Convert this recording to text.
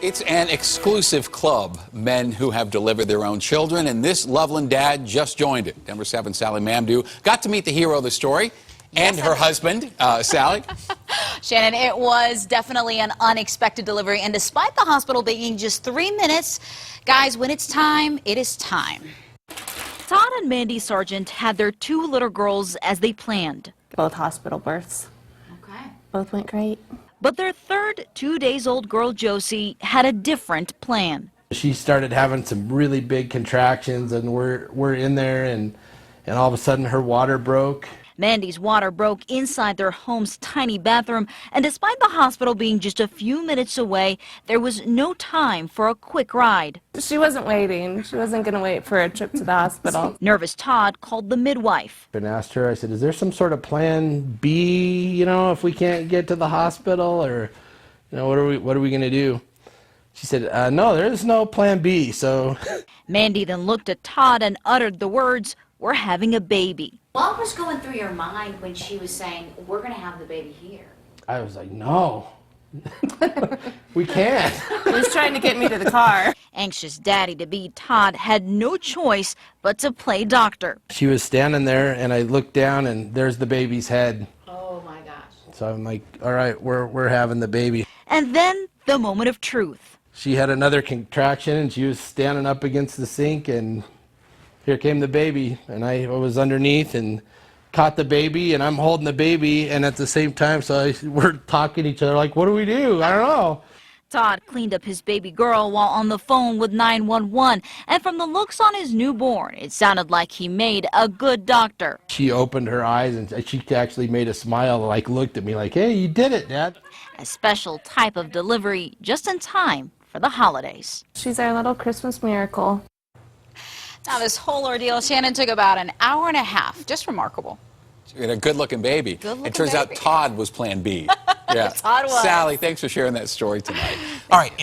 It's an exclusive club, men who have delivered their own children, and this Loveland dad just joined it. Denver 7 Sally Mamdou got to meet the hero of the story and her husband, Sally. Shannon, it was definitely an unexpected delivery, and despite the hospital being just 3 minutes, guys, when it's time, it is time. Todd and Mandy Sargent had their 2 little girls as they planned. Both hospital births. Okay. Both went great. But their third 2-day-old girl, Josie, had a different plan. She started having some really big contractions, and we're in there, and all of a sudden her water broke. Mandy's water broke inside their home's tiny bathroom, and despite the hospital being just a few minutes away, there was no time for a quick ride. She wasn't waiting. She wasn't going to wait for a trip to the hospital. Nervous Todd called the midwife. And asked her, I said, is there some sort of plan B, if we can't get to the hospital, or, what are we going to do? She said, no, there is no plan B, so. Mandy then looked at Todd and uttered the words, "We're having a baby." What was going through your mind when she was saying, we're going to have the baby here? I was like, no, we can't. He was trying to get me to the car. Anxious daddy-to-be Todd had no choice but to play doctor. She was standing there, and I looked down, and there's the baby's head. Oh my gosh. So I'm like, all right, we're having the baby. And then the moment of truth. She had another contraction, and she was standing up against the sink, and here came the baby, and I was underneath and caught the baby, and I'm holding the baby, and at the same time, we're talking to each other like, what do we do? I don't know. Todd cleaned up his baby girl while on the phone with 911, and from the looks on his newborn, it sounded like he made a good doctor. She opened her eyes, and she actually made a smile, like looked at me like, hey, you did it, Dad. A special type of delivery just in time for the holidays. She's our little Christmas miracle. Now, this whole ordeal, Shannon, took about an hour and a half. Just remarkable. She had a good-looking baby. It turns out Todd was plan B. Yeah. Todd was. Sally, thanks for sharing that story tonight. All right.